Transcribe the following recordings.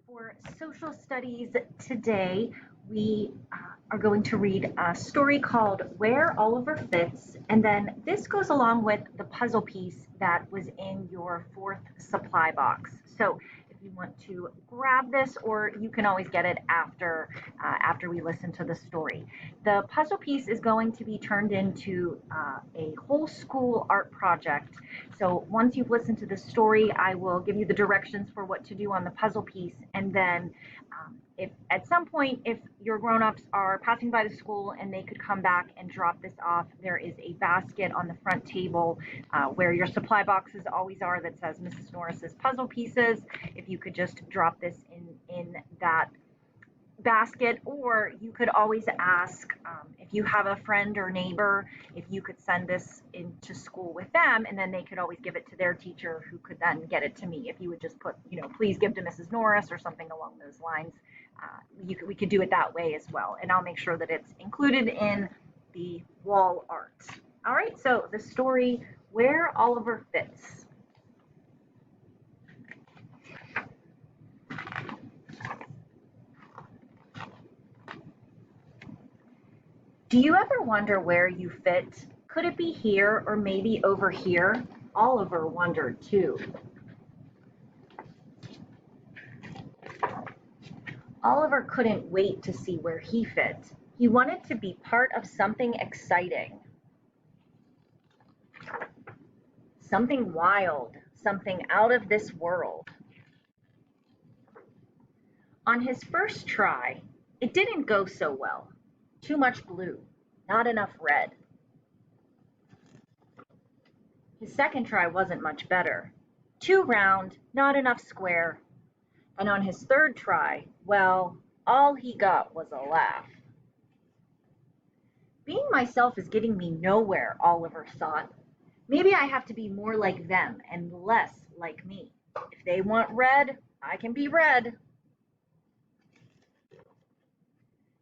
For social studies today, we are going to read a story called Where Oliver Fits, and then this goes along with the puzzle piece that was in your fourth supply box. So if you want to grab this, or you can always get it after we listen to the story. The puzzle piece is going to be turned into a whole school art project. So once you've listened to the story, I will give you the directions for what to do on the puzzle piece. And then if at some point, if your grown-ups are passing by the school and they could come back and drop this off, there is a basket on the front table where your supply boxes always are that says Mrs. Norris's puzzle pieces. If you could just drop this in that basket, or you could always ask if you have a friend or neighbor if you could send this into school with them, and then they could always give it to their teacher who could then get it to me. If you would just put, please give to Mrs. Norris or something along those lines, we could do it that way as well, and I'll make sure that it's included in the wall art. All right, so the story, Where Oliver Fits. Do you ever wonder where you fit? Could it be here or maybe over here? Oliver wondered too. Oliver couldn't wait to see where he fit. He wanted to be part of something exciting, something wild, something out of this world. On his first try, it didn't go so well. Too much blue, not enough red. His second try wasn't much better. Too round, not enough square. And on his third try, well, all he got was a laugh. Being myself is getting me nowhere, Oliver thought. Maybe I have to be more like them and less like me. If they want red, I can be red.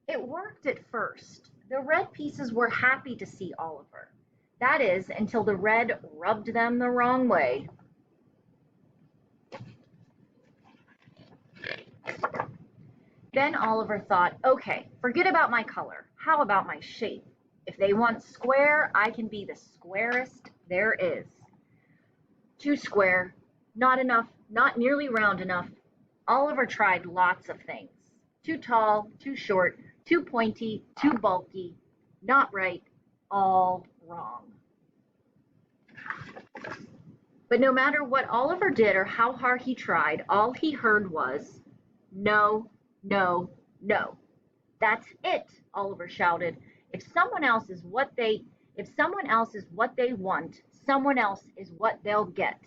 It worked at first. The red pieces were happy to see Oliver. That is, until the red rubbed them the wrong way. Then Oliver thought, okay, forget about my color. How about my shape? If they want square, I can be the squarest there is. Too square, not enough, not nearly round enough. Oliver tried lots of things. Too tall, too short, too pointy, too bulky, not right, all wrong. But no matter what Oliver did or how hard he tried, all he heard was, no, no, no. That's it, Oliver shouted. If someone else is what they want, someone else is what they'll get.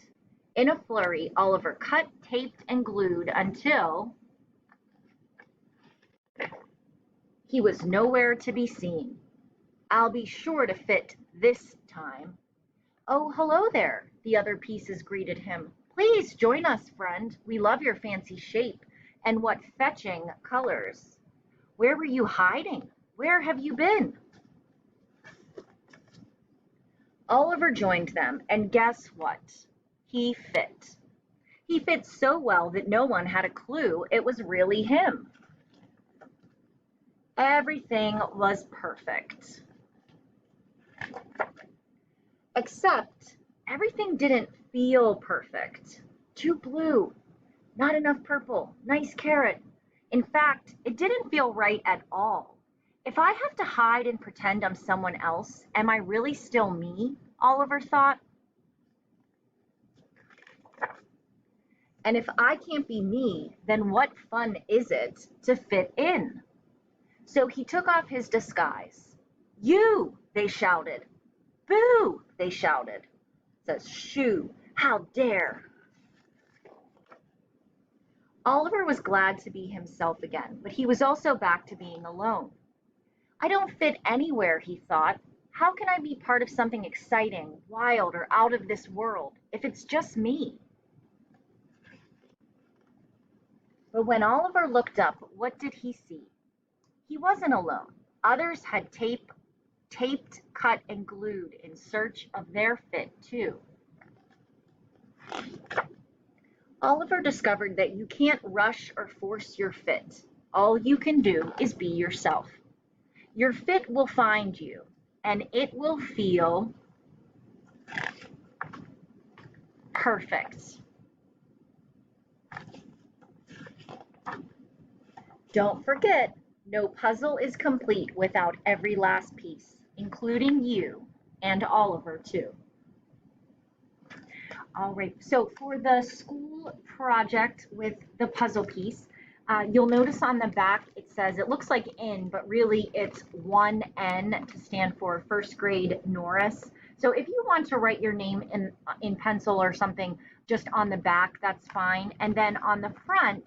In a flurry, Oliver cut, taped, and glued until he was nowhere to be seen. I'll be sure to fit this time. Oh, hello there, the other pieces greeted him. Please join us, friend. We love your fancy shape. And what fetching colors. Where were you hiding? Where have you been? Oliver joined them, and guess what? He fit. He fit so well that no one had a clue it was really him. Everything was perfect. Except everything didn't feel perfect. Too blue, not enough purple, nice carrot. In fact, it didn't feel right at all. If I have to hide and pretend I'm someone else, am I really still me? Oliver thought. And if I can't be me, then what fun is it to fit in? So he took off his disguise. You, they shouted. Boo, they shouted. Says shoo, how dare. Oliver was glad to be himself again, but he was also back to being alone. I don't fit anywhere, he thought. How can I be part of something exciting, wild, or out of this world if it's just me? But when Oliver looked up, what did he see? He wasn't alone. Others had taped, cut, and glued in search of their fit too. Oliver discovered that you can't rush or force your fit. All you can do is be yourself. Your fit will find you, and it will feel perfect. Don't forget, no puzzle is complete without every last piece, including you and Oliver, too. All right, so for the school project with the puzzle piece, you'll notice on the back it says, it looks like N, but really it's 1N to stand for first grade Norris. So if you want to write your name in pencil or something just on the back, that's fine. And then on the front,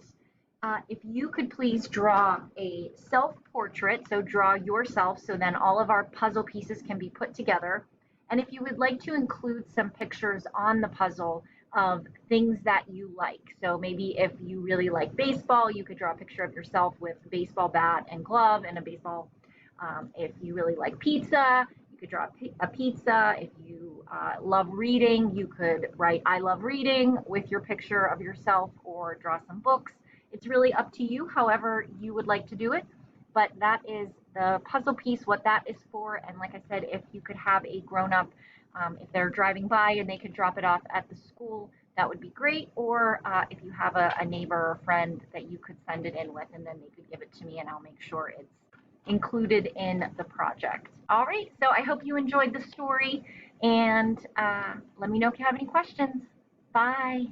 if you could please draw a self-portrait, so draw yourself, so then all of our puzzle pieces can be put together. And if you would like to include some pictures on the puzzle of things that you like. So maybe if you really like baseball, you could draw a picture of yourself with baseball bat and glove and a baseball. If you really like pizza, you could draw a pizza. If you love reading, you could write I love reading with your picture of yourself or draw some books. It's really up to you, however you would like to do it. But that is the puzzle piece, what that is for. And like I said, if you could have a grown up, if they're driving by and they could drop it off at the school, that would be great. Or if you have a neighbor or friend that you could send it in with, and then they could give it to me and I'll make sure it's included in the project. All right, so I hope you enjoyed the story and let me know if you have any questions. Bye.